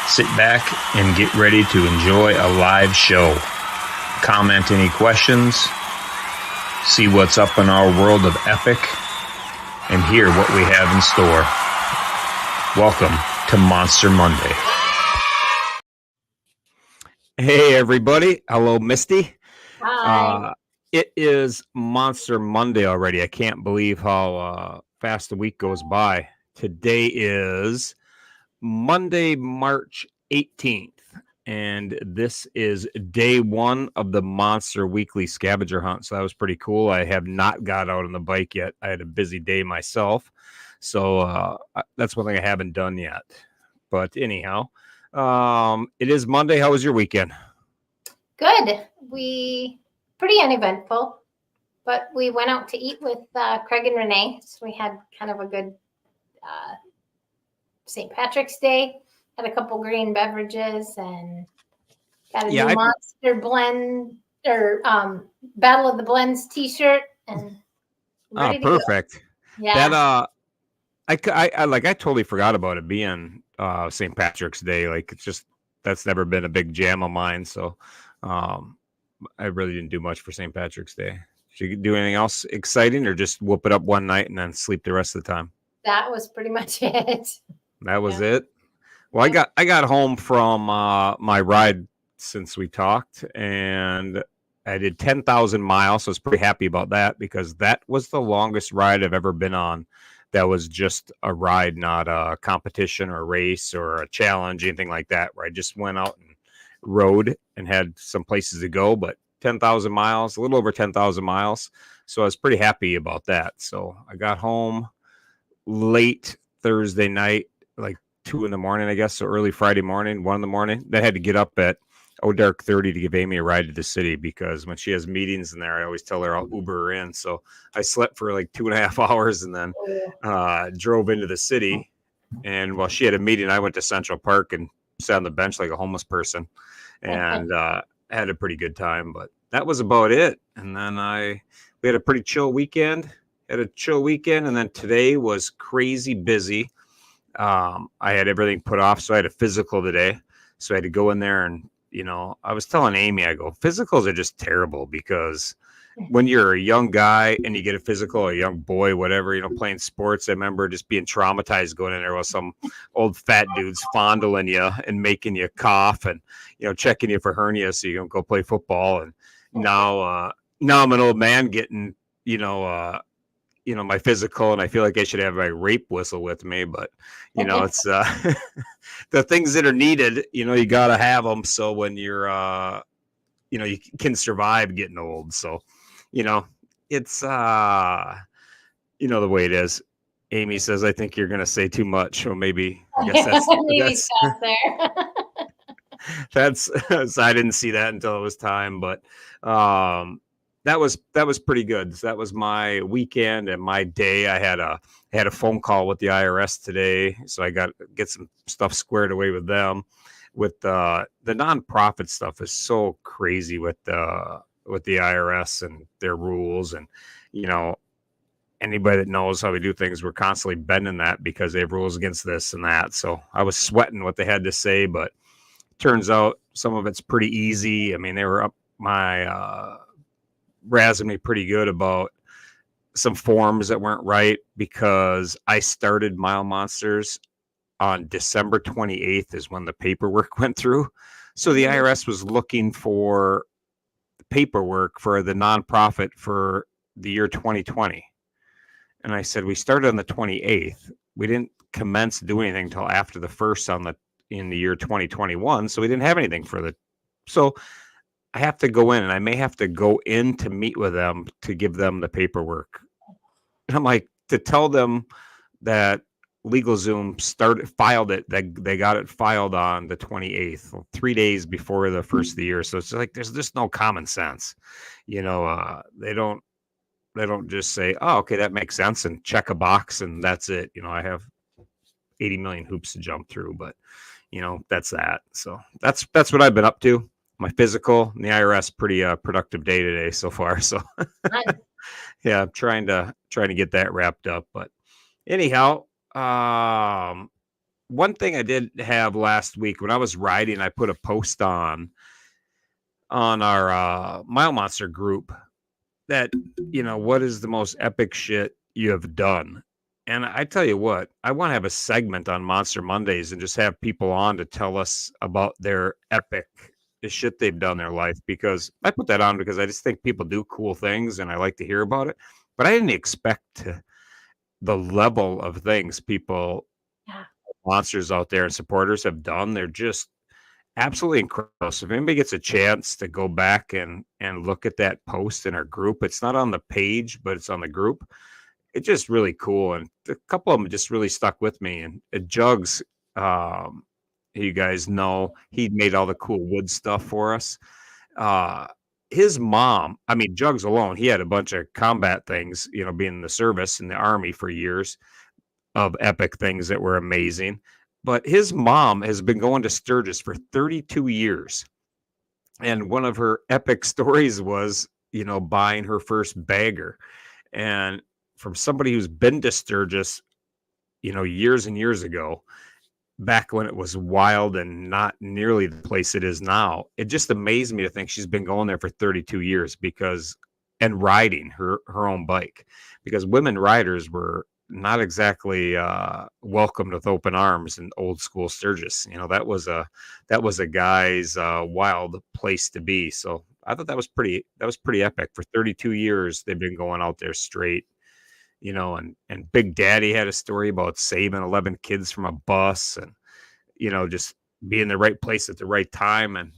Sit back and get ready to enjoy a live show. Comment any questions, see what's up in our world of epic, and hear what we have in store. Welcome to Monster Monday. Hey, everybody. Hello, Misty. Hi. It is Monster Monday already. I can't believe how fast the week goes by. Today is Monday, March 18th, and this is day one of the Monster Weekly Scavenger Hunt. So that was pretty cool. I have not got out on the bike yet. I had a busy day myself. So that's one thing I haven't done yet. But anyhow, it is Monday. How was your weekend? Good. Pretty uneventful, but we went out to eat with Craig and Renee. So we had kind of a good St. Patrick's Day. Had a couple green beverages and got a new Monster Blend or Battle of the Blends T-shirt and ready to perfect. Go. Yeah. I totally forgot about it being St. Patrick's Day. Like it's just that's never been a big jam of mine. So I really didn't do much for St. Patrick's Day. Did you do anything else exciting or just whoop it up one night and then sleep the rest of the time? That was pretty much it. That was it. Well, I got home from my ride since we talked, and I did 10,000 miles. So I was pretty happy about that because that was the longest ride I've ever been on. That was just a ride, not a competition or a race or a challenge, anything like that, where I just went out and rode and had some places to go, but 10,000 miles, a little over 10,000 miles. So I was pretty happy about that. So I got home late Thursday night, like 2 a.m, I guess. So early Friday morning, 1 a.m. Then I had to get up at dark 30 to give Amy a ride to the city because when she has meetings in there, I always tell her I'll Uber her in. So I slept for like 2.5 hours and then drove into the city. And while she had a meeting, I went to Central Park and sat on the bench like a homeless person and had a pretty good time. But that was about it. And then we had a pretty chill weekend. And then today was crazy busy. I had everything put off, so I had a physical today. So I had to go in there and, I was telling Amy, I go, physicals are just terrible because when you're a young guy and you get a physical, or a young boy, whatever, playing sports, I remember just being traumatized going in there with some old fat dudes fondling you and making you cough and, checking you for hernia so you can go play football. And now I'm an old man getting, my physical, and I feel like I should have my rape whistle with me, but it's the things that are needed, you got to have them. So when you're, you can survive getting old. So, it's, the way it is. Amy says, I think you're going to say too much. Or maybe, I guess that's so I didn't see that until it was time, but, that was pretty good. So that was my weekend and my day. I had a phone call with the IRS today, so I get some stuff squared away with them. With the nonprofit stuff is so crazy with the IRS and their rules, and anybody that knows how we do things, we're constantly bending that because they have rules against this and that. So I was sweating what they had to say, but turns out some of it's pretty easy. I mean, they were up my razzing me pretty good about some forms that weren't right because I started Mile Monsters on December 28th is when the paperwork went through. So the IRS was looking for paperwork for the nonprofit for the year 2020. And I said, we started on the 28th. We didn't commence doing anything until after the first in the year 2021. So we didn't have anything so I have to go in, and I may have to go in to meet with them to give them the paperwork. And I'm like, to tell them that LegalZoom filed it, that they got it filed on the 28th, 3 days before the first of the year. So it's like there's just no common sense. They don't just say, oh, okay, that makes sense, and check a box and that's it. I have 80 million hoops to jump through, but that's that. So that's what I've been up to. My physical and the IRS, pretty productive day today so far. So yeah, I'm trying to get that wrapped up. But anyhow, one thing I did have last week when I was riding, I put a post on our Mile Monster group that, what is the most epic shit you have done? And I tell you what, I want to have a segment on Monster Mondays and just have people on to tell us about their epic shit they've done in their life, because I put that on because I just think people do cool things and I like to hear about it. But I didn't expect the level of things people, Yeah. monsters out there and supporters have done. They're just absolutely incredible. So if anybody gets a chance to go back and look at that post in our group, it's not on the page, but it's on the group. It's just really cool, and a couple of them just really stuck with me. And Jugs, you guys know, he made all the cool wood stuff for us. His mom, I mean, Jugs alone, he had a bunch of combat things, being in the service in the Army for years, of epic things that were amazing. But his mom has been going to Sturgis for 32 years. And one of her epic stories was, buying her first bagger. And from somebody who's been to Sturgis, years and years ago, back when it was wild and not nearly the place it is now, it just amazed me to think she's been going there for 32 years and riding her own bike, because women riders were not exactly welcomed with open arms in old school Sturgis. That was a guy's wild place to be. So I thought that was pretty epic. For 32 years they've been going out there straight. And Big Daddy had a story about saving 11 kids from a bus, and just being in the right place at the right time, and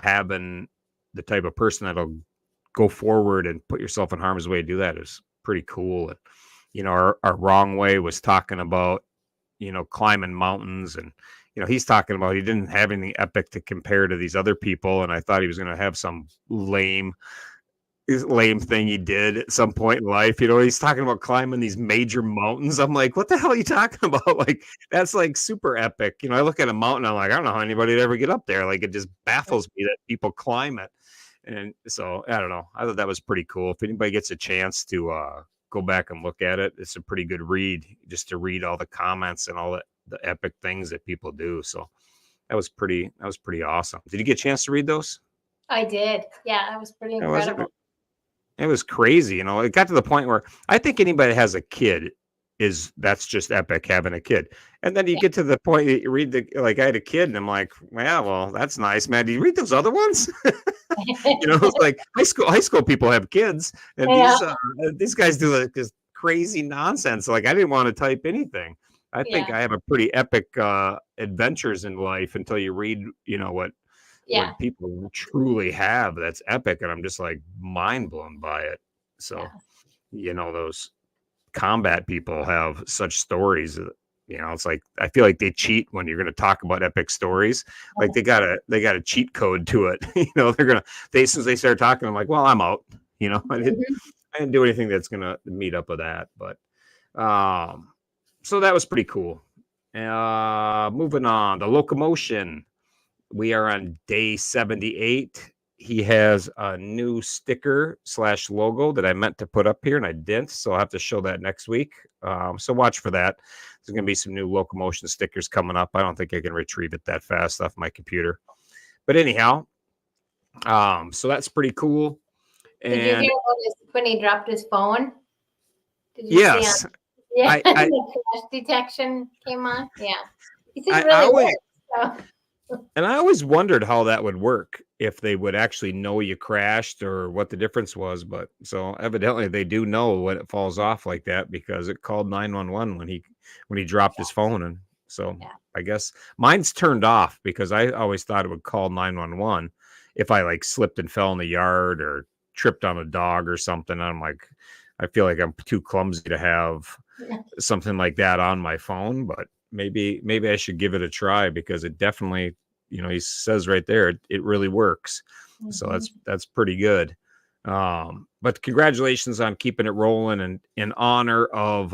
having the type of person that'll go forward and put yourself in harm's way to do that is pretty cool. And our wrong way was talking about climbing mountains, and he's talking about he didn't have anything epic to compare to these other people, and I thought he was going to have some lame thing he did at some point in life. He's talking about climbing these major mountains. I'm like, what the hell are you talking about? Like, that's like super epic. I look at a mountain, I'm like, I don't know how anybody would ever get up there. Like, it just baffles me that people climb it. And so I don't know, I thought that was pretty cool. If anybody gets a chance to go back and look at it, it's a pretty good read, just to read all the comments and all the epic things that people do. So that was pretty awesome. Did you get a chance to read those? I did. Yeah, that was pretty incredible. It was crazy. It got to the point where I think anybody that has a kid that's just epic, having a kid. And then you get to the point that you read I had a kid, and I'm like, yeah, well, that's nice, man. Do you read those other ones? It's like high school people have kids, and these guys do this crazy nonsense. Like, I didn't want to type anything. I think I have a pretty epic adventures in life until you read, what people truly have that's epic, and I'm just like mind blown by it. So those combat people have such stories. It's like, I feel like they cheat when you're going to talk about epic stories. Like, they got a cheat code to it. As soon as they start talking, I'm like, well, I'm out. I didn't do anything that's going to meet up with that. But so that was pretty cool. Moving on, the locomotion. We are on day 78. He has a new sticker / logo that I meant to put up here and I didn't, so I'll have to show that next week. So watch for that. There's going to be some new locomotion stickers coming up. I don't think I can retrieve it that fast off my computer. But anyhow, so that's pretty cool. And did you hear when he dropped his phone? Did you yes. Yeah, the crash detection came on. Yeah. He said really well. And I always wondered how that would work, if they would actually know you crashed or what the difference was. But so evidently they do know when it falls off like that, because it called 911 when he dropped his phone. And so I guess mine's turned off, because I always thought it would call 911 if I like slipped and fell in the yard or tripped on a dog or something. I'm like, I feel like I'm too clumsy to have something like that on my phone, but maybe I should give it a try, because it definitely, he says right there, it really works. Mm-hmm. So that's pretty good. But congratulations on keeping it rolling, and in honor of,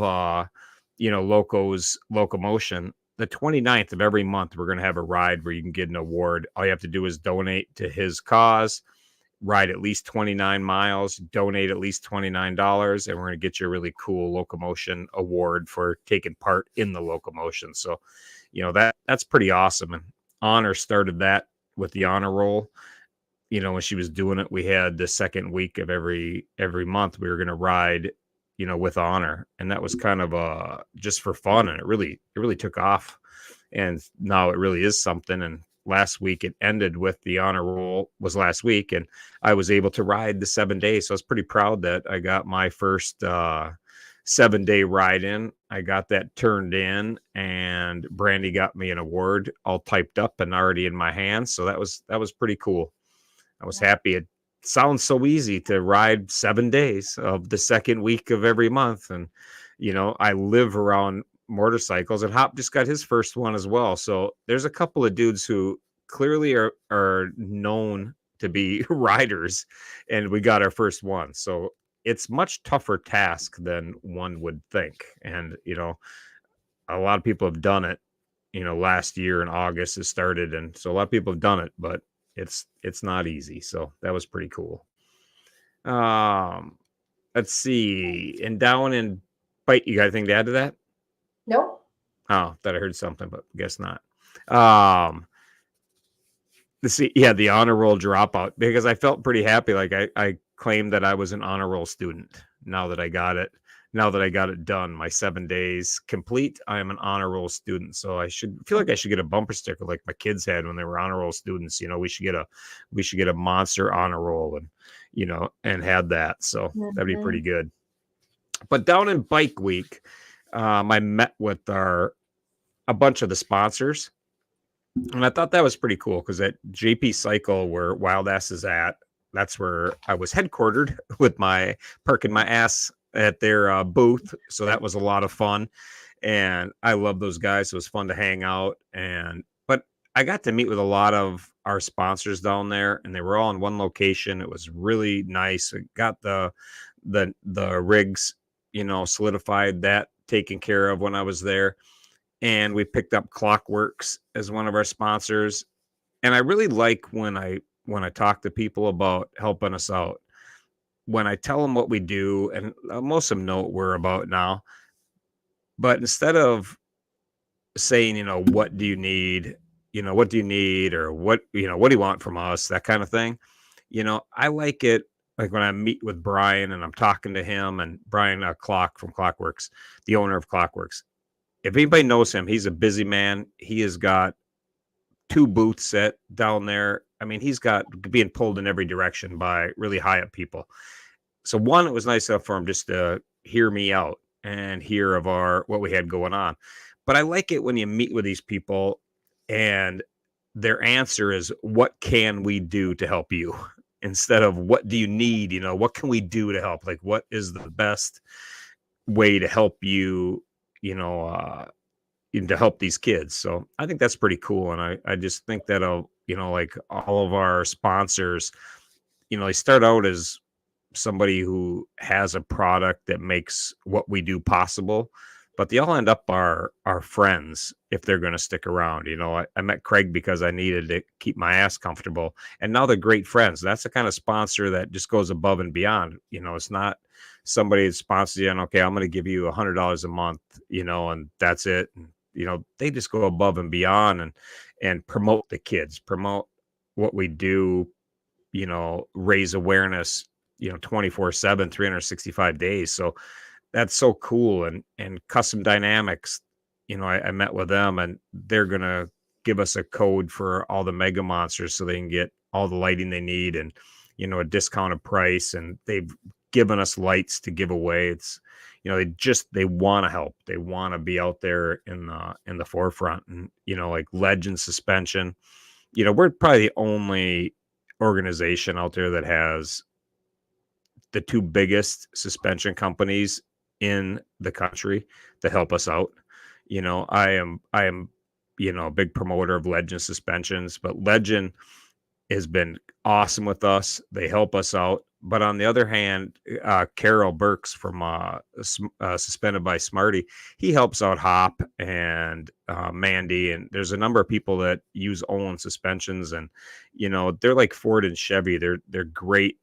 Loco's locomotion. The 29th of every month, we're going to have a ride where you can get an award. All you have to do is donate to his cause, ride at least 29 miles, donate at least $29, and we're going to get you a really cool locomotion award for taking part in the locomotion. So that's pretty awesome. And Honor started that with the honor roll. When she was doing it, we had the second week of every month we were going to ride, with Honor, and that was kind of just for fun, and it really took off, and now it really is something. And last week it ended with the honor roll was last week, and I was able to ride the 7 days, so I was pretty proud that I got my first 7-day ride in. I got that turned in, and Brandy got me an award all typed up and already in my hands, so that was pretty cool. I was happy. It sounds so easy to ride 7 days of the second week of every month. And, I live around motorcycles, and Hop just got his first one as well. So there's a couple of dudes who clearly are known to be riders, and we got our first one. So it's much tougher task than one would think. And, a lot of people have done it, last year in August it started. And so a lot of people have done it, but it's not easy. So that was pretty cool. Let's see. And down in Bite, you got anything to add to that? Nope. Oh, thought I heard something, but guess not. Let's see. Yeah, the honor roll dropout, because I felt pretty happy. Like I claimed that I was an honor roll student. Now that I got it done, my 7 days complete, I am an honor roll student. So I feel like I should get a bumper sticker like my kids had when they were honor roll students. We should get a monster honor roll, and and have that. So that'd be pretty good. But down in Bike Week, I met with a bunch of the sponsors, and I thought that was pretty cool, because at JP Cycle, where Wild Ass is at, that's where I was headquartered with my parking my ass at their booth. So that was a lot of fun, and I love those guys. So it was fun to hang out, but I got to meet with a lot of our sponsors down there, and they were all in one location. It was really nice. I got the rigs, solidified, that taken care of when I was there, and we picked up Clockworks as one of our sponsors. And I really like when I talk to people about helping us out, when I tell them what we do, and most of them know what we're about now, but instead of saying, what do you need, what do you need, or what do you want from us, that kind of thing. I like it, like when I meet with Brian and I'm talking to him, and Brian Clock from Clockworks, the owner of Clockworks. If anybody knows him, he's a busy man. He has got 2 booths set down there. I mean, he's got being pulled in every direction by really high up people. So one, it was nice enough for him just to hear me out and hear of what we had going on. But I like it when you meet with these people and their answer is, what can we do to help you? Instead of what do you need, what can we do to help? Like, what is the best way to help you, to help these kids? So I think that's pretty cool. And I just think that, like all of our sponsors, they start out as somebody who has a product that makes what we do possible, but they all end up our friends if they're going to stick around. I met Craig because I needed to keep my ass comfortable, and now they're great friends. That's the kind of sponsor that just goes above and beyond. It's not somebody that sponsors you and, okay, I'm going to give you $100 a month, and that's it. And, they just go above and beyond and promote the kids, promote what we do, raise awareness, 24/7, 365 days. So that's so cool. And Custom Dynamics, I met with them, and they're going to give us a code for all the Mega Monsters so they can get all the lighting they need, and, a discounted price. And they've given us lights to give away. It's, they want to help. They want to be out there in the forefront. And, like Legend Suspension, we're probably the only organization out there that has the 2 biggest suspension companies in the country to help us out. I am, a big promoter of Legend Suspensions, but Legend has been awesome with us. They help us out. But on the other hand, Carol Burks from Suspended by Smarty, he helps out Hop and Mandy, and there's a number of people that use Olin suspensions, and they're like Ford and Chevy. They're great.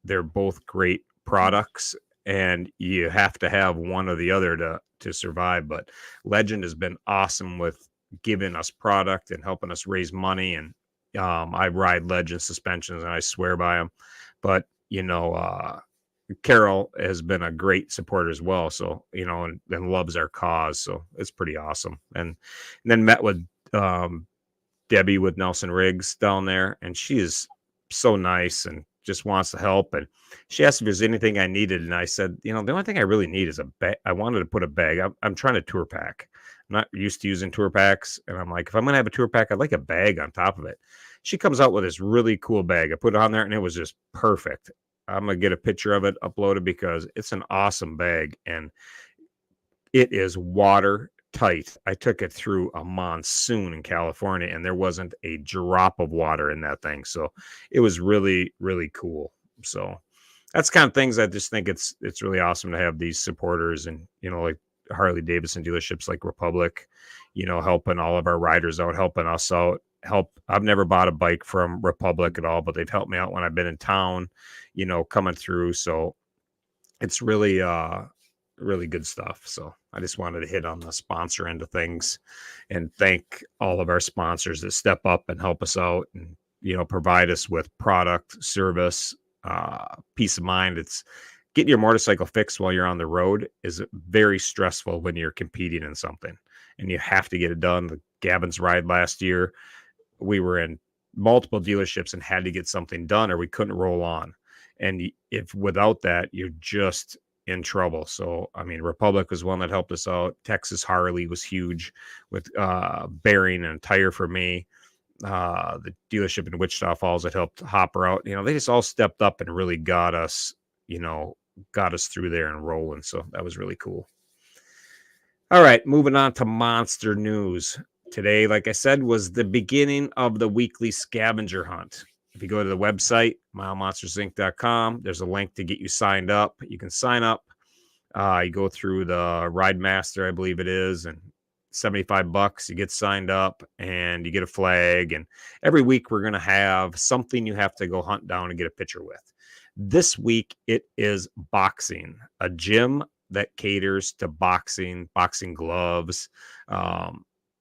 They're both great products, and you have to have one or the other to survive. But Legend has been awesome with giving us product and helping us raise money. And I ride Legend suspensions and I swear by them. But, Carol has been a great supporter as well. So, and loves our cause. So it's pretty awesome. And then met with Debbie with Nelson Riggs down there. And she is so nice and just wants to help. And she asked if there's anything I needed. And I said, the only thing I really need is a bag. I wanted to put a bag. I'm trying to tour pack. I'm not used to using tour packs. And I'm like, if I'm going to have a tour pack, I'd like a bag on top of it. She comes out with this really cool bag. I put it on there and it was just perfect. I'm going to get a picture of it uploaded because it's an awesome bag and it is watertight. I took it through a monsoon in California and there wasn't a drop of water in that thing. So it was really, really cool. So that's kind of things I just think it's really awesome to have these supporters and, like Harley Davidson dealerships like Republic, helping all of our riders out, helping us out. I've never bought a bike from Republic at all, but they've helped me out when I've been in town, coming through. So it's really, really good stuff. So I just wanted to hit on the sponsor end of things and thank all of our sponsors that step up and help us out and, provide us with product, service, peace of mind. It's getting your motorcycle fixed while you're on the road is very stressful when you're competing in something and you have to get it done. The Gavin's ride last year, we were in multiple dealerships and had to get something done or we couldn't roll on. And if without that, you're just in trouble. So, Republic was one that helped us out. Texas Harley was huge with bearing and tire for me. The dealership in Wichita Falls that helped Hopper out. They just all stepped up and really got us through there and rolling. So that was really cool. All right, moving on to monster news. Today, like I said, was the beginning of the weekly scavenger hunt. If you go to the website, milemonstersinc.com, there's a link to get you signed up. You can sign up. You go through the Ride Master, I believe it is, and $75, you get signed up and you get a flag. And every week we're going to have something you have to go hunt down and get a picture with. This week it is boxing, a gym that caters to boxing gloves.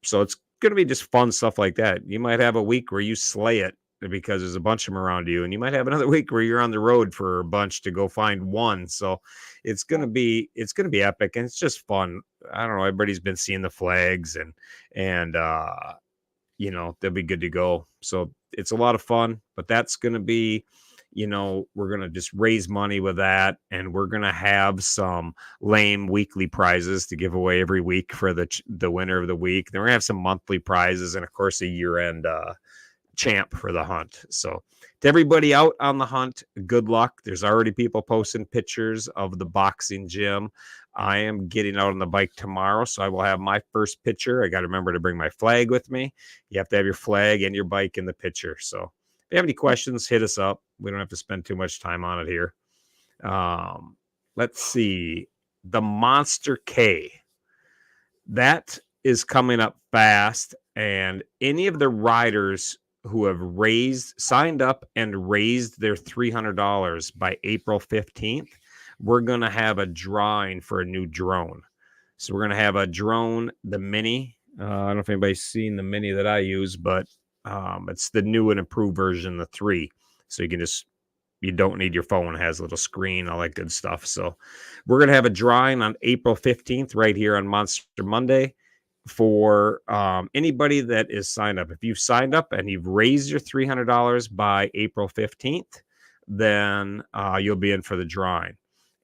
So it's going to be just fun stuff like that. You might have a week where you slay it because there's a bunch of them around you, and you might have another week where you're on the road for a bunch to go find one. So it's going to be epic and it's just fun. I don't know. Everybody's been seeing the flags and they'll be good to go. So it's a lot of fun, but that's going to be, we're going to just raise money with that. And we're going to have some lame weekly prizes to give away every week for the winner of the week. Then we're going to have some monthly prizes and of course a year-end champ for the hunt. So to everybody out on the hunt, good luck. There's already people posting pictures of the boxing gym. I am getting out on the bike tomorrow, so I will have my first picture. I got to remember to bring my flag with me. You have to have your flag and your bike in the picture. So if you have any questions, hit us up. We don't have to spend too much time on it here. Let's see. The Monster K. That is coming up fast, and any of the riders who have signed up and raised their $300 by April 15th, we're going to have a drawing for a new drone. So we're going to have a drone, the Mini. I don't know if anybody's seen the Mini that I use, but it's the new and improved version, the 3. So you don't need your phone. It has a little screen, all that good stuff. So we're going to have a drawing on April 15th right here on Monster Monday for anybody that is signed up. If you've signed up and you've raised your $300 by April 15th, then you'll be in for the drawing.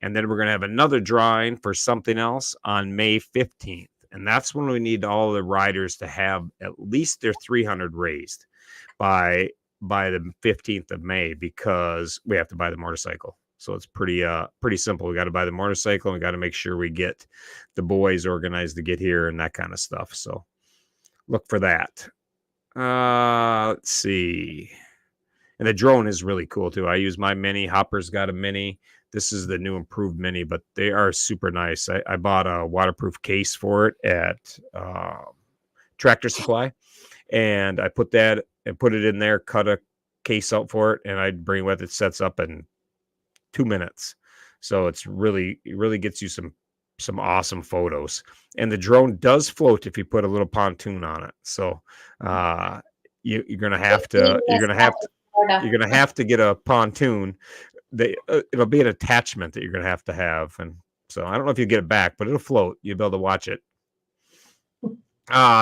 And then we're going to have another drawing for something else on May 15th. And that's when we need all the riders to have at least their 300 raised by the 15th of May, because we have to buy the motorcycle. So it's pretty simple. We got to buy the motorcycle and we got to make sure we get the boys organized to get here and that kind of stuff. So look for that. Let's see. And the drone is really cool too. I use my Mini. Hopper's got a Mini. This is the new improved Mini, but they are super nice. I bought a waterproof case for it at Tractor Supply, and I put it in there, cut a case out for it, and I'd bring it with it. Sets up in 2 minutes. So it really gets you some some awesome photos. And the drone does float if you put a little pontoon on it. So you're gonna have to get a pontoon. It'll be an attachment that you're gonna have to have, and so I don't know if you get it back, but it'll float. You'll be able to watch it.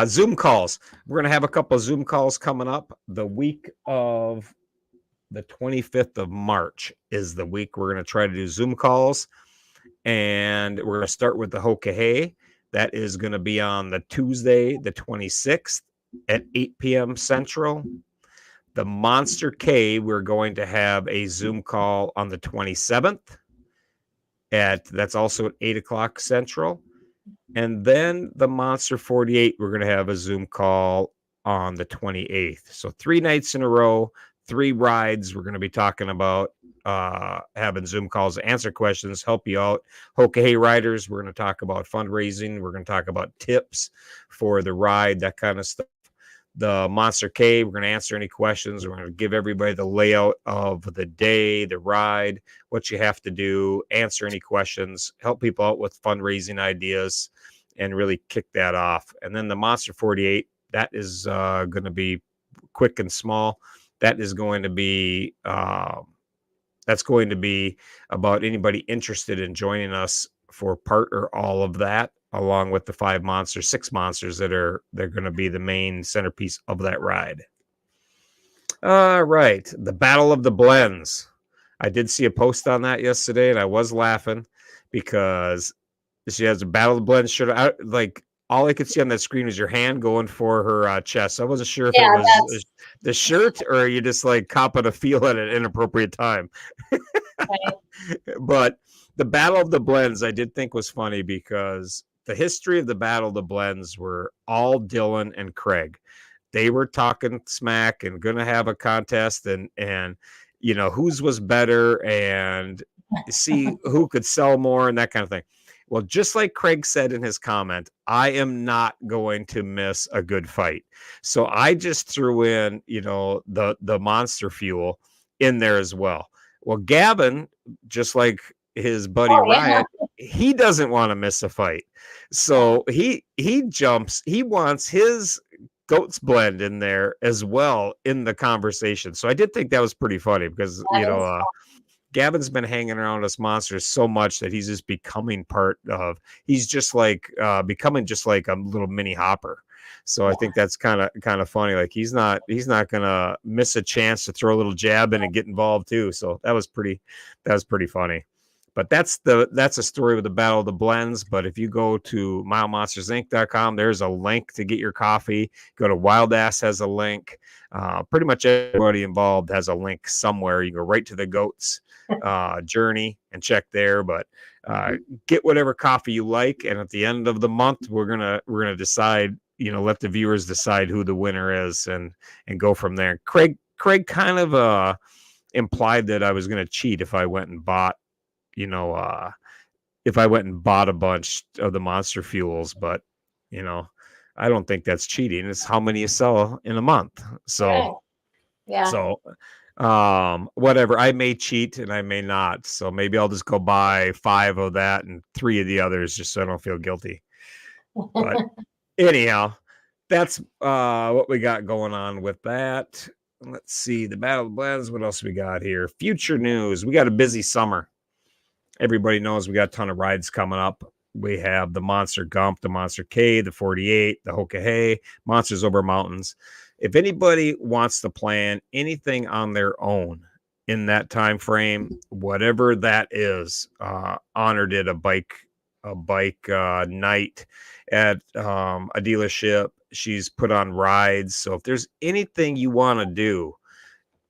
Zoom calls. We're gonna have a couple of Zoom calls coming up. The week of the 25th of March is the week we're gonna try to do Zoom calls, and we're gonna start with the Hokahay. That is going to be on the Tuesday, the 26th at 8 p.m. Central. The Monster K, we're going to have a Zoom call on the 27th. That's also at 8 o'clock Central. And then the Monster 48, we're going to have a Zoom call on the 28th. So 3 nights in a row, 3 rides. We're going to be talking about having Zoom calls, answer questions, help you out. Hokahay riders, we're going to talk about fundraising. We're going to talk about tips for the ride, that kind of stuff. The Monster K, we're going to answer any questions. We're going to give everybody the layout of the day, the ride, what you have to do, answer any questions, help people out with fundraising ideas, and really kick that off. And then the Monster 48, that is going to be quick and small. That is going to be that's going to be about anybody interested in joining us for part or all of that, along with the 6 monsters they're going to be the main centerpiece of that ride. All right, the Battle of the Blends. I did see a post on that yesterday, and I was laughing because she has a Battle of the Blends shirt. Like, all I could see on that screen was your hand going for her chest. I wasn't sure if it was the shirt or you just like copping a feel at an inappropriate time. Right. But the Battle of the Blends, I did think was funny because the history of the Battle of the Blends were all Dylan and Craig. They were talking smack and going to have a contest and you know, whose was better and see who could sell more and that kind of thing. Well, just like Craig said in his comment, I am not going to miss a good fight. So I just threw in, you know, the monster fuel in there as well. Well, Gavin, just like his buddy Riot, he doesn't want to miss a fight. So he jumps, he wants his Goats blend in there as well in the conversation. So I did think that was pretty funny because, you know, Gavin's been hanging around us monsters so much that he's just becoming he's just like becoming just like a little mini Hopper. So I think that's kind of funny. Like he's not gonna miss a chance to throw a little jab in and get involved too. So that was pretty funny. But that's a story with the Battle of the Blends. But if you go to milemonstersinc.com, there's a link to get your coffee. Go to Wild Ass has a link. Pretty much everybody involved has a link somewhere. You go right to the Goats journey and check there. But get whatever coffee you like, and at the end of the month, we're gonna decide. You know, let the viewers decide who the winner is, and go from there. Craig kind of implied that I was gonna cheat if I went and bought. You know, if I went and bought a bunch of the monster fuels, but you know, I don't think that's cheating. It's how many you sell in a month. So, yeah. So, whatever. I may cheat and I may not. So maybe I'll just go buy 5 of that and 3 of the others, just so I don't feel guilty. But anyhow, that's what we got going on with that. Let's see the Battle of the Blends. What else we got here? Future news. We got a busy summer. Everybody knows we got a ton of rides coming up. We have the Monster Gump, the Monster K, the 48, the Hokahay, Monsters Over Mountains. If anybody wants to plan anything on their own in that time frame, whatever that is, Honor did a bike night at a dealership. She's put on rides. So if there's anything you want to do,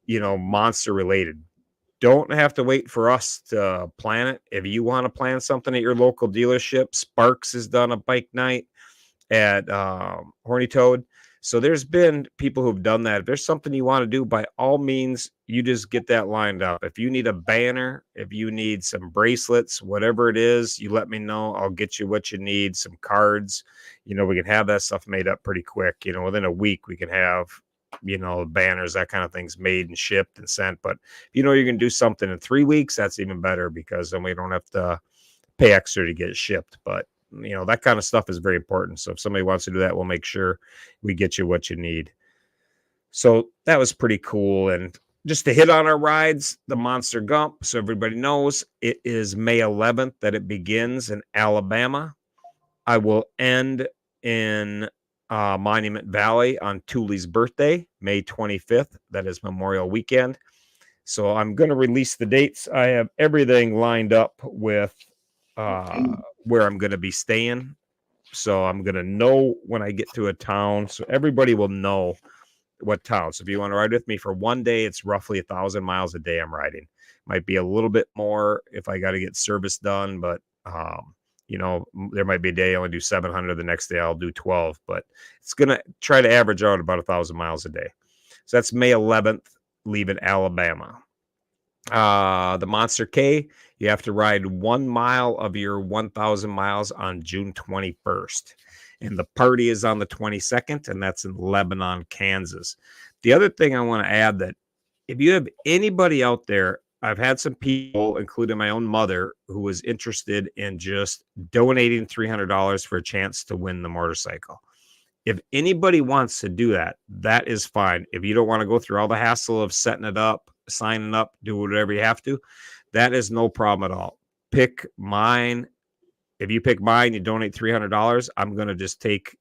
you know, monster related, don't have to wait for us to plan it. If you want to plan something at your local dealership, Sparks has done a bike night at Horny Toad. So there's been people who've done that. If there's something you want to do, by all means, you just get that lined up. If you need a banner, if you need some bracelets, whatever it is, you let me know. I'll get you what you need, some cards. You know, we can have that stuff made up pretty quick. You know, within a week, we can have, you know, banners, that kind of things made and shipped and sent. But if you know you're going to do something in 3 weeks, that's even better because then we don't have to pay extra to get it shipped. But that kind of stuff is very important. So if somebody wants to do that, we'll make sure we get you what you need. So that was pretty cool. And just to hit on our rides, the Monster Gump, so everybody knows, it is May 11th that it begins in Alabama. I will end in Monument Valley on Thule's birthday, May 25th. That is Memorial Weekend. So I'm going to release the dates. I have everything lined up with where I'm going to be staying. So I'm going to know when I get to a town. So everybody will know what town. So if you want to ride with me for one day, it's roughly 1,000 miles a day I'm riding. Might be a little bit more if I got to get service done, but there might be a day I only do 700. The next day I'll do 12, but it's going to try to average out about 1,000 miles a day. So that's May 11th, leaving Alabama. The Monster K, you have to ride 1 mile of your 1,000 miles on June 21st. And the party is on the 22nd, and that's in Lebanon, Kansas. The other thing I want to add, that if you have anybody out there, I've had some people, including my own mother, who was interested in just donating $300 for a chance to win the motorcycle. If anybody wants to do that, that is fine. If you don't want to go through all the hassle of setting it up, signing up, do whatever you have to, that is no problem at all. Pick mine. If you pick mine, you donate $300, I'm going to just take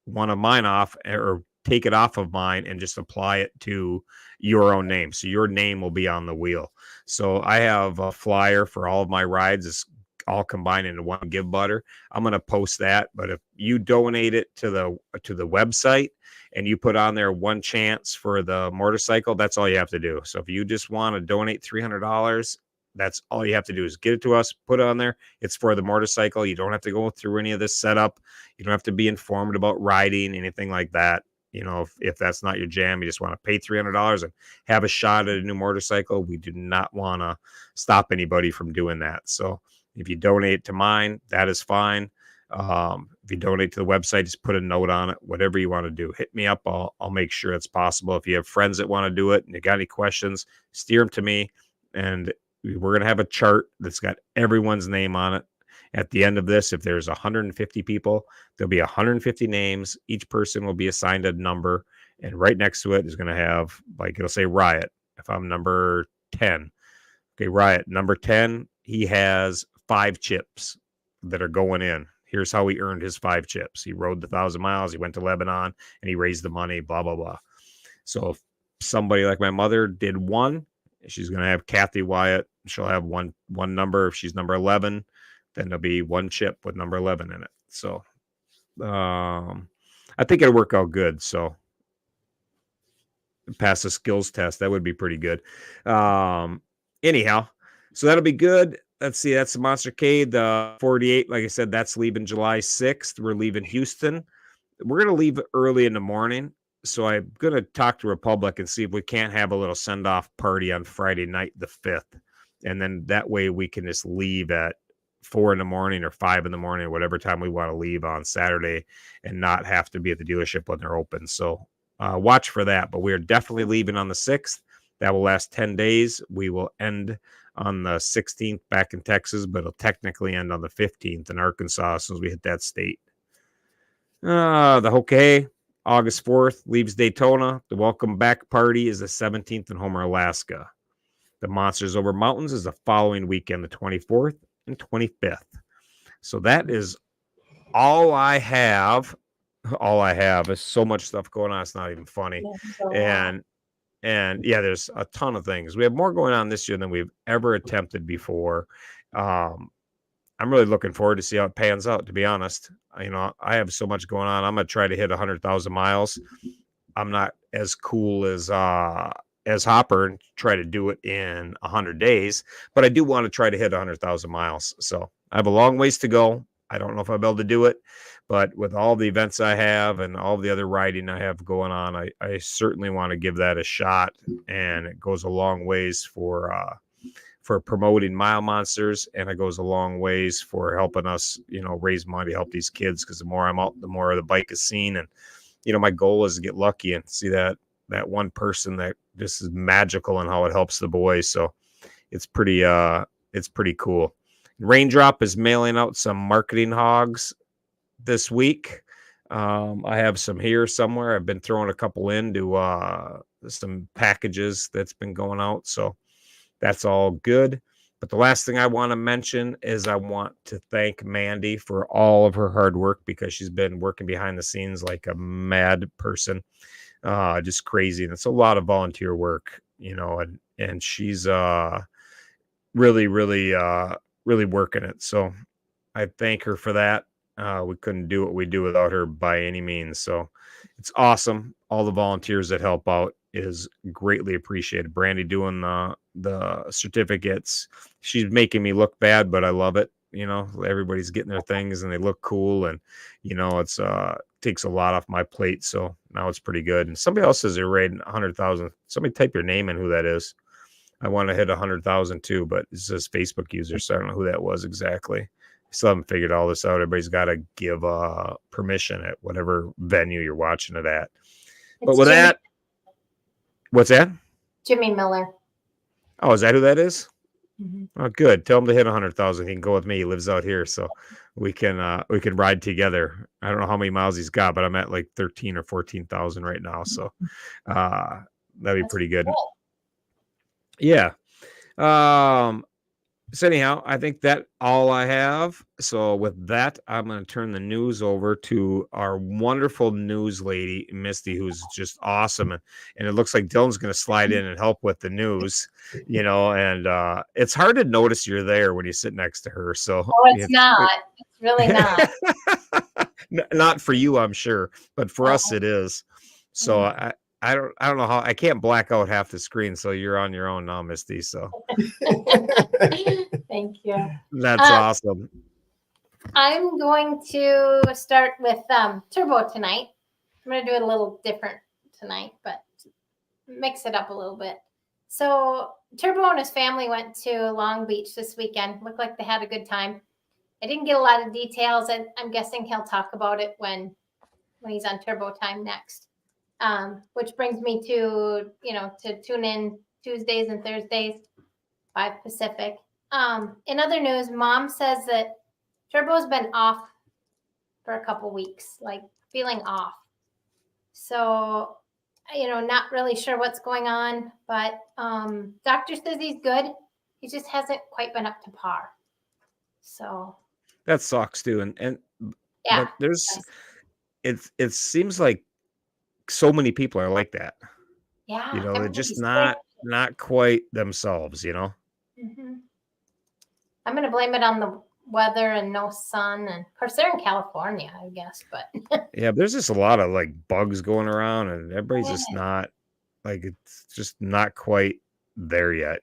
one of mine off, or take it off of mine and just apply it to your own name. So your name will be on the wheel. So I have a flyer for all of my rides. It's all combined into one Give Butter. I'm going to post that. But if you donate it to the website and you put on there one chance for the motorcycle, that's all you have to do. So if you just want to donate $300, that's all you have to do is get it to us, put it on there. It's for the motorcycle. You don't have to go through any of this setup. You don't have to be informed about riding, anything like that. If that's not your jam, you just want to pay $300 and have a shot at a new motorcycle. We do not want to stop anybody from doing that. So if you donate to mine, that is fine. If you donate to the website, just put a note on it, whatever you want to do. Hit me up. I'll make sure it's possible. If you have friends that want to do it and you got any questions, steer them to me. And we're going to have a chart that's got everyone's name on it. At the end of this, if there's 150 people, there'll be 150 names. Each person will be assigned a number. And right next to it is going to have, it'll say Riot. If I'm number 10, okay, Riot, number 10, he has 5 chips that are going in. Here's how he earned his 5 chips. He rode the 1,000 miles. He went to Lebanon and he raised the money, blah, blah, blah. So if somebody like my mother did 1, she's going to have Kathy Wyatt. She'll have one number. If she's number 11, then there'll be 1 chip with number 11 in it. So I think it'll work out good. So pass the skills test. That would be pretty good. Anyhow, so that'll be good. Let's see. That's the Monster K. The 48, like I said, that's leaving July 6th. We're leaving Houston. We're going to leave early in the morning. So I'm going to talk to Republic and see if we can't have a little send-off party on Friday night, the 5th. And then that way we can just leave at 4 in the morning or 5 in the morning or whatever time we want to leave on Saturday and not have to be at the dealership when they're open. So watch for that. But we're definitely leaving on the 6th. That will last 10 days. We will end on the 16th back in Texas, but it'll technically end on the 15th in Arkansas as soon as we hit that state. The Hockey, August 4th, leaves Daytona. The welcome back party is the 17th in Homer, Alaska. The Monsters Over Mountains is the following weekend, the 24th and 25th. So that is all I have. All I have is so much stuff going on. It's not even funny. And yeah, there's a ton of things. We have more going on this year than we've ever attempted before. I'm really looking forward to see how it pans out, to be honest. I have so much going on. I'm going to try to hit 100,000 miles. I'm not as cool as Hopper and try to do it in 100 days, but I do want to try to hit 100,000 miles. So I have a long ways to go. I don't know if I'll be able to do it, but with all the events I have and all the other riding I have going on, I certainly want to give that a shot. And it goes a long ways for promoting Mile Monsters, and it goes a long ways for helping us, raise money to help these kids. Because the more I'm out, the more the bike is seen. And, my goal is to get lucky and see that one person that just is magical in how it helps the boys. So it's pretty cool. Raindrop is mailing out some marketing hogs this week. I have some here somewhere. I've been throwing a couple into some packages that's been going out. So that's all good. But the last thing I want to mention is I want to thank Mandy for all of her hard work, because she's been working behind the scenes like a mad person. Just crazy. And it's a lot of volunteer work, and she's really, really working it. So I thank her for that. We couldn't do what we do without her by any means. So it's awesome. All the volunteers that help out is greatly appreciated. Brandy doing the certificates. She's making me look bad, but I love it. Everybody's getting their things and they look cool, and it's takes a lot off my plate. So now it's pretty good. And somebody else says they're rating 100,000. Somebody type your name in, who that is. I want to hit 100,000 too, but it says Facebook user, so I don't know who that was exactly. Still haven't figured all this out. Everybody's got to give permission at whatever venue you're watching it at. But with that, what's that? Jimmy Miller. Oh, is that who that is? Mm-hmm. Oh, good. Tell him to hit 100,000. He can go with me. He lives out here, so we can ride together. I don't know how many miles he's got, but I'm at like 13 or 14,000 right now, so that'd be pretty good. Cool. Yeah. So anyhow, I think that all I have. So with that, I'm going to turn the news over to our wonderful news lady, Misty, who's just awesome. And it looks like Dylan's going to slide in and help with the news, and it's hard to notice you're there when you sit next to her. So it's not. It's really not. Not for you, I'm sure, but for us it is. So I don't know how. I can't black out half the screen, so you're on your own now, Misty. So thank you. That's awesome. I'm going to start with Turbo tonight. I'm going to do it a little different tonight, but mix it up a little bit. So Turbo and his family went to Long Beach this weekend. Looked like they had a good time. I didn't get a lot of details, and I'm guessing he'll talk about it when he's on Turbo Time next. Which brings me to tune in Tuesdays and Thursdays, 5 Pacific. In other news, Mom says that Turbo's been off for a couple weeks, like feeling off. So, not really sure what's going on, but doctor says he's good. He just hasn't quite been up to par. So that sucks too. And yeah, but it seems like so many people are like that. Yeah. They're just not quite themselves, Mm-hmm. I'm going to blame it on the weather and no sun. And of course, they're in California, I guess. But yeah, there's just a lot of like bugs going around, and everybody's just not like, it's just not quite there yet.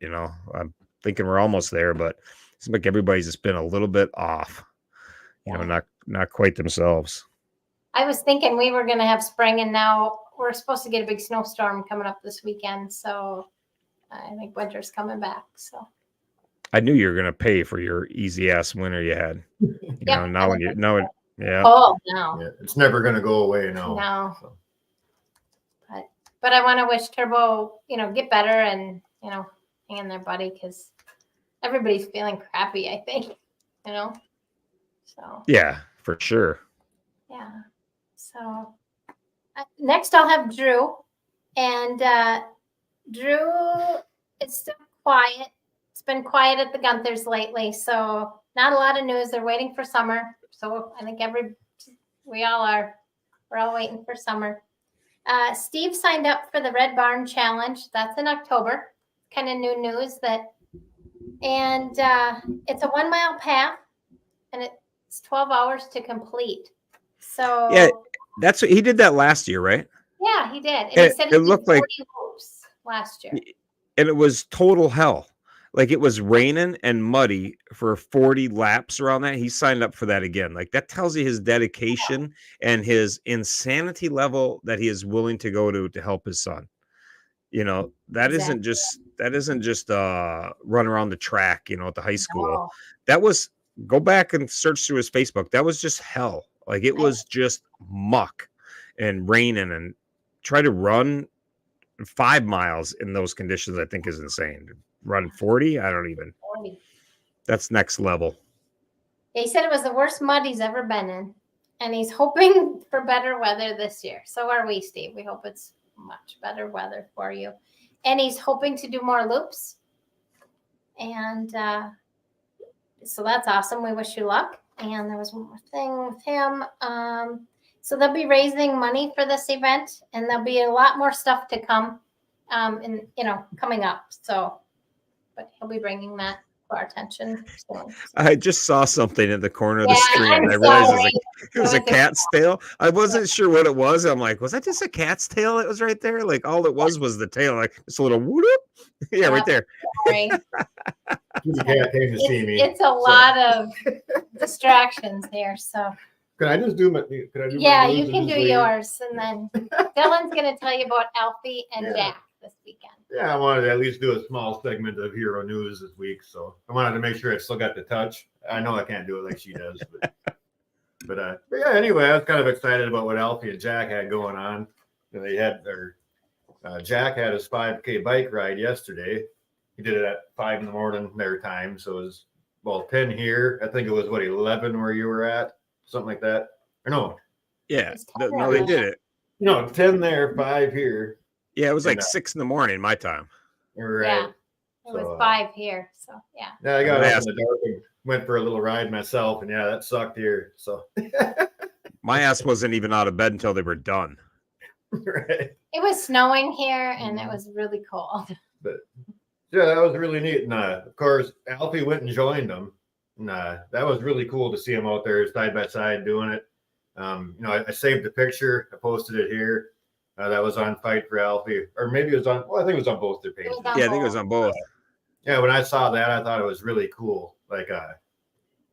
I'm thinking we're almost there, but it seems like everybody's just been a little bit off, not quite themselves. I was thinking we were going to have spring, and now we're supposed to get a big snowstorm coming up this weekend. So I think winter's coming back. So I knew you were going to pay for your easy ass winter you had. Yep. Now when yeah. Oh, no. Yeah, it's never going to go away now. No. So. But I want to wish Turbo, get better and, hang in there, buddy, because everybody's feeling crappy, I think, So. Yeah, for sure. Yeah. So next I'll have Drew, and Drew is still quiet. It's been quiet at the Gunthers lately, so not a lot of news. They're waiting for summer, so I think we all are. We're all waiting for summer. Steve signed up for the Red Barn Challenge. That's in October. Kind of new news and it's a 1 mile path, and it's 12 hours to complete. So yeah, that's what he did that last year, right? Yeah, he did. And he said he looked did 40 like loops last year. And it was total hell. Like, it was raining and muddy for 40 laps around that. He signed up for that again. Like, that tells you his dedication and his insanity level that he is willing to go to help his son. That isn't just run around the track, at the high school. No. That was, go back and search through his Facebook. That was just hell. Like, it was just muck and raining, and try to run 5 miles in those conditions, I think, is insane. Run 40? I don't even. 40. That's next level. He said it was the worst mud he's ever been in, and he's hoping for better weather this year. So are we, Steve. We hope it's much better weather for you. And he's hoping to do more loops. And so that's awesome. We wish you luck. And there was one more thing with him. So they'll be raising money for this event, and there'll be a lot more stuff to come, coming up. So, but he'll be bringing that to our attention soon. I just saw something in the corner of the Yeah, screen. I'm I realized sorry. it was a cat's tail. I wasn't sure what it was. I'm like, was that just a cat's tail that was right there? Like all it was the tail, like just a little whoop. Yeah, right there. Sorry. The cat came to see me. It's a lot of distractions here. So Can I just do my? Could I do? yeah, my you news can and do just leave? yours, and then Dylan's going to tell you about Alfie and Yeah. Jack this weekend. Yeah, I wanted to at least do a small segment of hero news this week, so I wanted to make sure I still got the touch. I know I can't do it like she does, but yeah. Anyway, I was kind of excited about what Alfie and Jack had going on. And they had their Jack had his 5K bike ride yesterday. He did it at 5 in the morning their time, so it was 10 here. I think it was 11 where you were at, something like that. Or no, Yeah. It's No, they did it. no, 10 there, 5 here. Yeah, it was like And, 6 in the morning my time. Right. Yeah, it was So, 5 here. So yeah. Yeah, I got I'm up ask- in the dark and went for a little ride myself, and yeah, that sucked here. So, My ass wasn't even out of bed until they were done. right. It was snowing here, and it was really cold. Yeah, that was really neat. And of course, Alfie went and joined them. And that was really cool to see him out there side by side doing it. I saved the picture. I posted it here. That was on Fight for Alfie, or maybe it was on. Well, I think it was on both their pages. was on Yeah, I think it was on both. Yeah, when I saw that, I thought it was really cool. Like,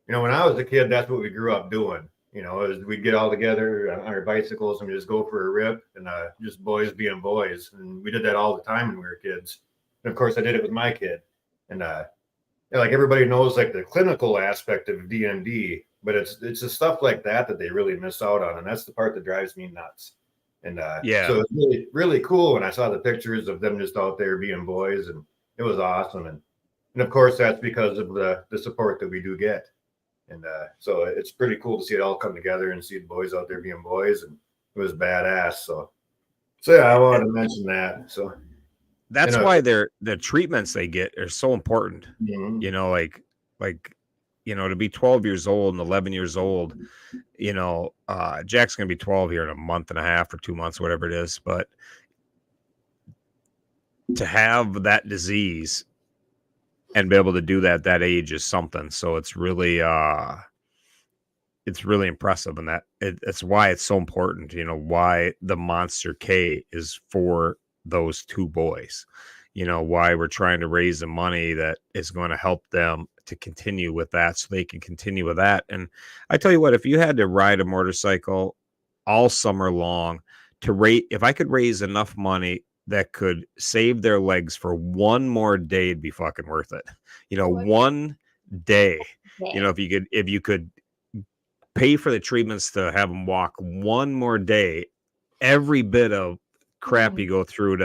when I was a kid, that's what we grew up doing. We'd get all together on our bicycles and we just go for a rip, and just boys being boys. And we did that all the time when we were kids. And of course, I did it with my kid. And like everybody knows, like the clinical aspect of DMD, but it's the stuff like that they really miss out on, and that's the part that drives me nuts. And Yeah. so it's really, really cool when I saw the pictures of them just out there being boys, and it was awesome. And of course, that's because of the support that we do get. And so it's pretty cool to see it all come together and see the boys out there being boys, and it was badass. So yeah, I wanted to mention that. So That's why the treatments they get are so important. mhm. To be 12 years old and 11 years old, Jack's going to be 12 here in a month and a half or 2 months, whatever it is. But to have that disease and be able to do that at that age is something. So it's really impressive. And it's why it's so important, why the Monster K is for those two boys, why we're trying to raise the money that is going to help them to continue with that, so they can continue with that. And I tell you what, if you had to ride a motorcycle all summer long if I could raise enough money that could save their legs for one more day, it'd be fucking worth it. One day, Yeah. if you could pay for the treatments to have them walk one more day, every bit of crap you go through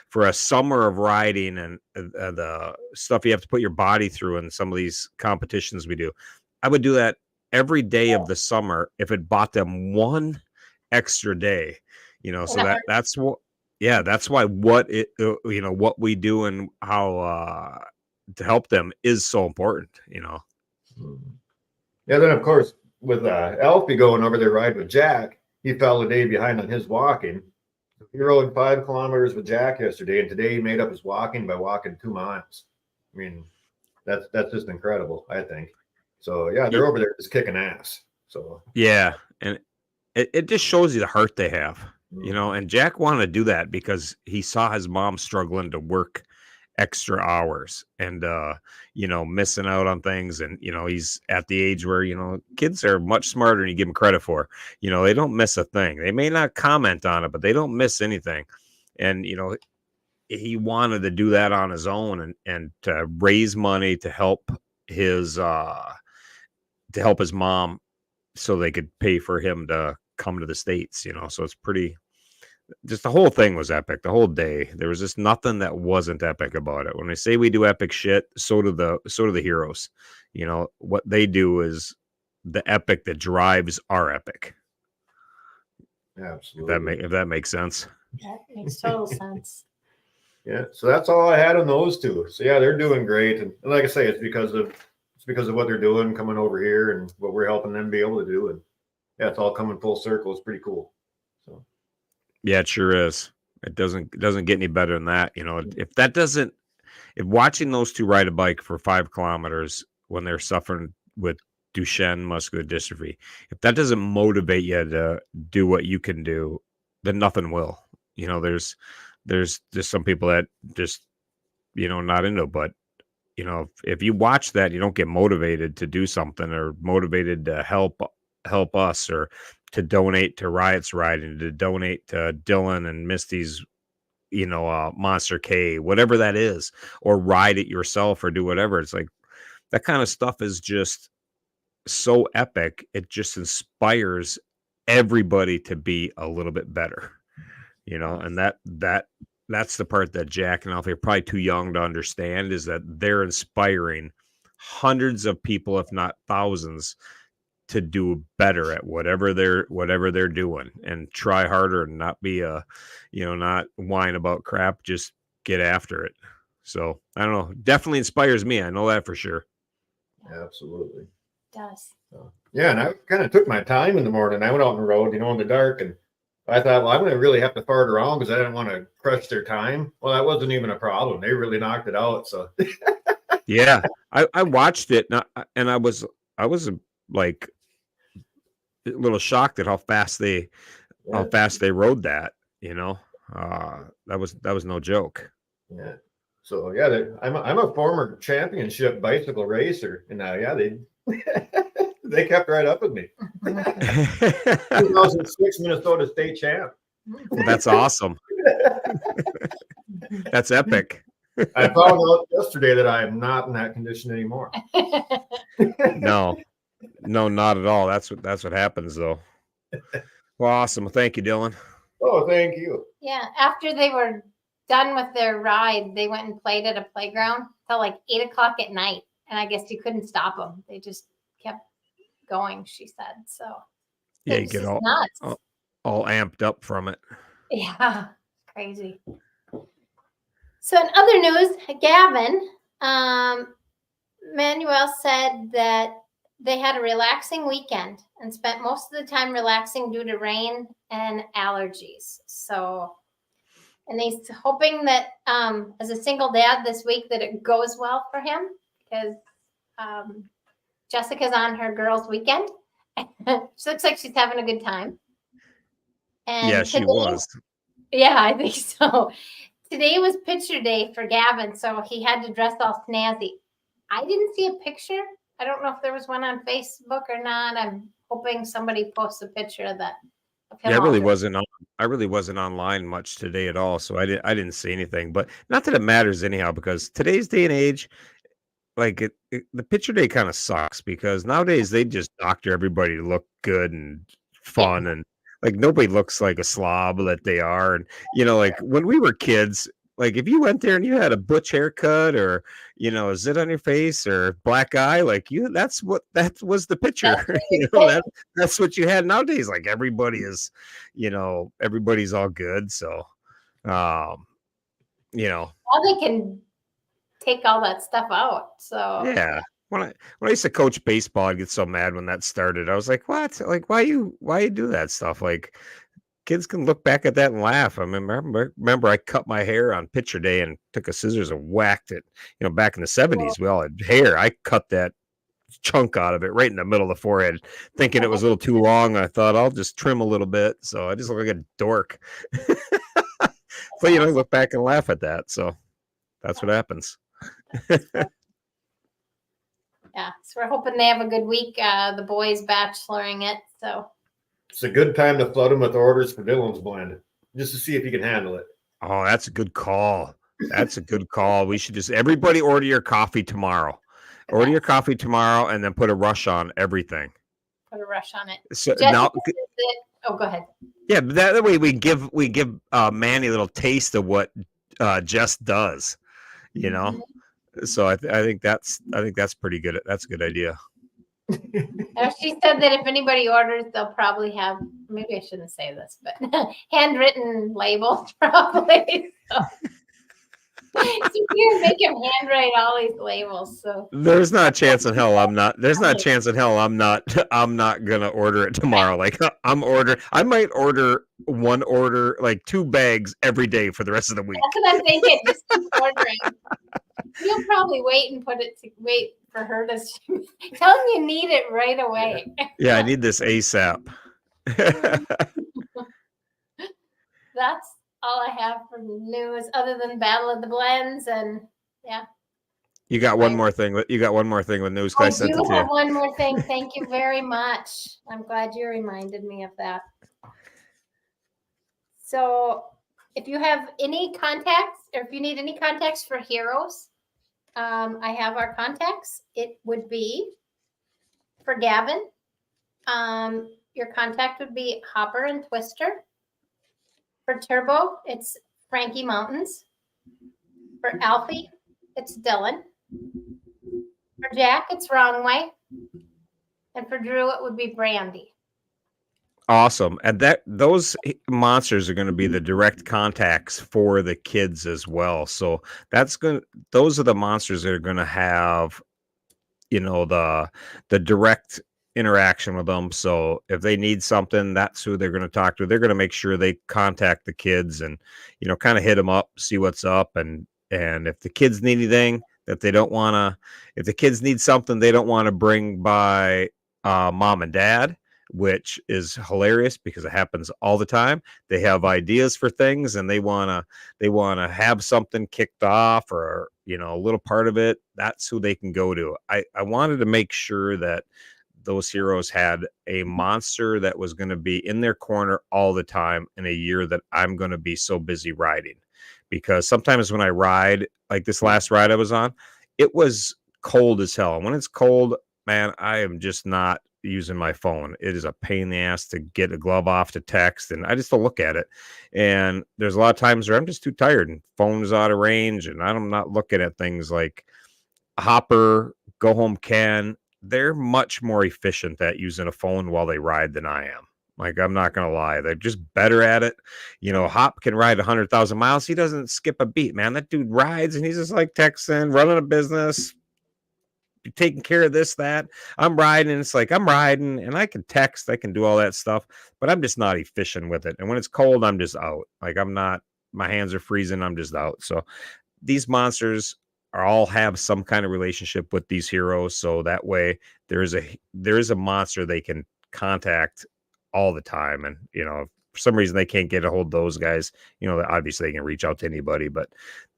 for a summer of riding and the stuff you have to put your body through in some of these competitions we do, I would do that every day of the summer if it bought them one extra day, so that's what, yeah, that's why what we do and how to help them is so important. Yeah, then of course with Alfie going over there ride with Jack, he fell a day behind on his walking. He rode 5 kilometers with Jack yesterday, and today he made up his walking by walking 2 miles. I mean, that's just incredible, I think. So yeah, they're over there just kicking ass. So yeah, and it just shows you the heart they have, and Jack wanted to do that because he saw his mom struggling to work extra hours and missing out on things, and he's at the age where kids are much smarter than you give them credit for. They don't miss a thing. They may not comment on it, but they don't miss anything. And he wanted to do that on his own and to raise money to help his mom so they could pay for him to come to the States. So it's pretty just the whole thing was epic. The whole day, there was just nothing that wasn't epic about it. When I say we do epic shit, so do the heroes. You know what they do is the epic that drives our epic. Absolutely. If that makes sense. That makes total sense. Yeah, so that's all I had on those two. So yeah, they're doing great, and like I say, it's because of what they're doing, coming over here, and what we're helping them be able to do, and yeah, it's all coming full circle. It's pretty cool. So Yeah, it sure is. It doesn't get any better than that. You know, if watching those two ride a bike for 5 kilometers when they're suffering with Duchenne muscular dystrophy, if that doesn't motivate you to do what you can do, then nothing will. You know, there's just some people that just, you know, not into it, but you know, if you watch that, you don't get motivated to do something or motivated to help us or to donate to Riot's Riding, to donate to Dylan and Misty's, you know, Monster K, whatever that is, or ride it yourself or do whatever. It's like that kind of stuff is just so epic. It just inspires everybody to be a little bit better, you know, and that's the part that Jack and Alfie are probably too young to understand, is that they're inspiring hundreds of people, if not thousands, to do better at whatever they're doing and try harder and not be not whine about crap, just get after it. So I don't know, definitely inspires me. I know that for sure. absolutely. It does. So, yeah, and I kind of took my time in the morning. I went out on the road, you know, in the dark, and I thought, well, I'm going to really have to fart around because I didn't want to crush their time. Well, that wasn't even a problem. They really knocked it out. So Yeah, I watched it and I was like a little shocked at how fast they rode that. You know, that was no joke. yeah. So yeah, I'm a former championship bicycle racer, and yeah, they kept right up with me. 2006 Minnesota State champ. That's awesome. That's epic. I found out yesterday that I am not in that condition anymore. No, not at all. That's what happens though. Well, awesome. Thank you, Dylan. Oh, thank you. Yeah, after they were done with their ride, they went and played at a playground till like 8 o'clock at night. And I guess you couldn't stop them. They just kept going, she said. So Yeah, you it's get just nuts. all amped up from it. Yeah, crazy. So in other news, Gavin, Manuel said that they had a relaxing weekend and spent most of the time relaxing due to rain and allergies. So, and he's hoping that as a single dad this week that it goes well for him, because Jessica's on her girls' weekend. She looks like she's having a good time. And yeah, she was. Yeah, I think so. Today was picture day for Gavin, so he had to dress all snazzy. I didn't see a picture. I don't know if there was one on Facebook or not. I'm hoping somebody posts a picture of that. Yeah, I really wasn't online much today at all, so I didn't see anything. But not that it matters anyhow, because today's day and age, like the picture day kind of sucks, because nowadays they just doctor everybody to look good and fun, and like nobody looks like a slob that they are. And you know, like when we were kids, like if you went there and you had a butch haircut or you know a zit on your face or black eye, like that was the picture. You know, that's what you had. Nowadays, like everybody is, you know, everybody's all good. So, you know, well, they can take all that stuff out. So yeah. When I used to coach baseball, I'd get so mad when that started. I was like, what? Like, why you do that stuff? Like, kids can look back at that and laugh. I remember I cut my hair on picture day and took a scissors and whacked it. You know, back in the 70s, we all had hair. I cut that chunk out of it right in the middle of the forehead, thinking it was a little too long. I thought I'll just trim a little bit. So I just look like a dork. But, you know, I look back and laugh at that. So that's what happens. Yeah, so we're hoping they have a good week. The boys bacheloring it, so It's a good time to flood them with orders for Dylan's blend, just to see if you can handle it. Oh, that's a good call. That's a good call. We should just everybody order your coffee tomorrow. Order your coffee tomorrow, and then put a rush on everything. put a rush on it. So Jessica now, says that Oh, go ahead. Yeah, but that way we give Manny a little taste of what Jess does, you know. So I think that's pretty good. That's a good idea. She said that if anybody orders, they'll probably have, maybe I shouldn't say this, but handwritten labels probably. So, you make him handwrite all these labels. So There's not a chance in hell I'm not. There's not a chance in hell I'm not. I'm not gonna order it tomorrow. Like I might order one order, like 2 bags every day for the rest of the week. that's what I'm thinking. Just keep ordering. You'll probably wait for her to tell him you need it right away. Yeah, I need this ASAP. That's all I have for news, other than Battle of the Blends, and You got one more thing. You got one more thing with news. 'Cause I I sent it do to have you. one more thing. Thank you very much. I'm glad you reminded me of that. So, if you have any contacts, or if you need any contacts for heroes, I have our contacts. It would be for Gavin. Your contact would be Hopper and Twister. For Turbo, it's Frankie Mountains. For Alfie, it's Dylan. For Jack, it's Wrong Way. And for Drew, it would be Brandy. Awesome. And those monsters are going to be the direct contacts for the kids as well. So those are the monsters that are going to have, the direct interaction with them. So if they need something, that's who they're going to talk to. They're going to make sure they contact the kids and, kind of hit them up, see what's up. And if the kids need anything that they don't want to, if the kids need something they don't want to bring by mom and dad, which is hilarious because it happens all the time. They have ideas for things and they want to have something kicked off or, a little part of it. That's who they can go to. I wanted to make sure that those heroes had a monster that was going to be in their corner all the time in a year that I'm going to be so busy riding. Because sometimes when I ride, like this last ride I was on, it was cold as hell. And when it's cold, man, I am just not using my phone. It is a pain in the ass to get a glove off to text, and I just don't look at it. And there's a lot of times where I'm just too tired and phone's out of range, and I'm not looking at things like Hopper, Go Home Ken. They're much more efficient at using a phone while they ride than I am. Like, I'm not going to lie. They're just better at it. Hop can ride 100,000 miles. He doesn't skip a beat, man. That dude rides and he's just like texting, running a business, taking care of this, that. I'm riding and it's like, I'm riding and I can text, I can do all that stuff, but I'm just not efficient with it. And when it's cold, I'm just out. Like, my hands are freezing. I'm just out. So these monsters all have some kind of relationship with these heroes. So that way there is a monster they can contact all the time. And, if for some reason they can't get a hold of those guys, obviously they can reach out to anybody, but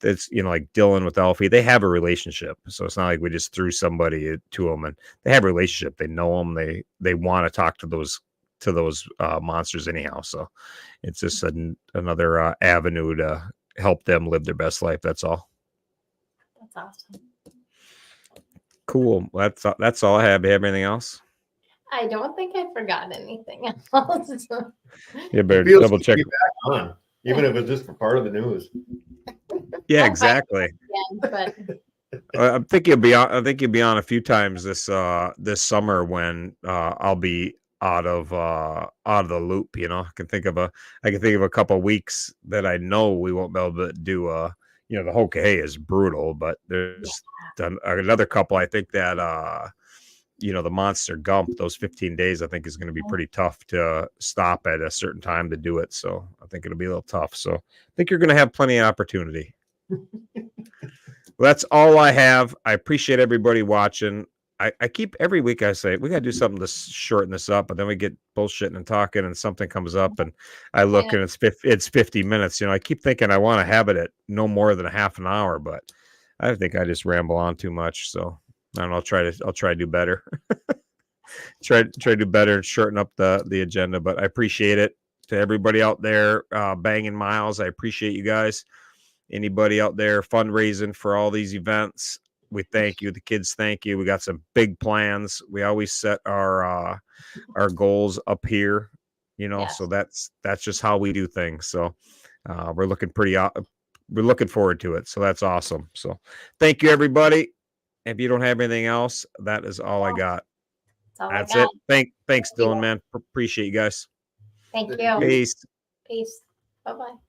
it's, like Dylan with Alfie, they have a relationship. So it's not like we just threw somebody to them, and they have a relationship. They know them. They want to talk to those monsters anyhow. So it's just another avenue to help them live their best life. That's all. That's awesome. Cool. That's all I have. Do you have anything else? I don't think I forgot anything else. You better Feels double to check. be back on, even if it's just for part of the news. Yeah, I'll exactly. But I think you'll be on. I think you'll be on a few times this summer when I'll be out of the loop. I can think of a couple of weeks that I know we won't be able to do. The Hokahei is brutal, but there's another couple. I think that the Monster Gump, those 15 days, I think is going to be pretty tough to stop at a certain time to do it. So I think it'll be a little tough. So I think you're going to have plenty of opportunity. Well, that's all I have. I appreciate everybody watching. I keep every week I say we got to do something to shorten this up, but then we get bullshitting and talking and something comes up and I look and it's 50 minutes. I keep thinking I want to have it at no more than a half an hour, but I think I just ramble on too much. So I don't know, I'll try to do better. try to do better and shorten up the agenda, but I appreciate it. To everybody out there banging miles, I appreciate you guys. Anybody out there fundraising for all these events, we thank you. The kids thank you. We got some big plans. We always set our goals up here you know, Yes. so that's just how we do things. So we're looking we're looking forward to it. So that's awesome. So thank you, everybody. If you don't have anything else, that is all I got. That's all That's I got. it. Thanks, you. Dylan, man. Appreciate you guys. Thank you. Peace. Peace. Bye bye.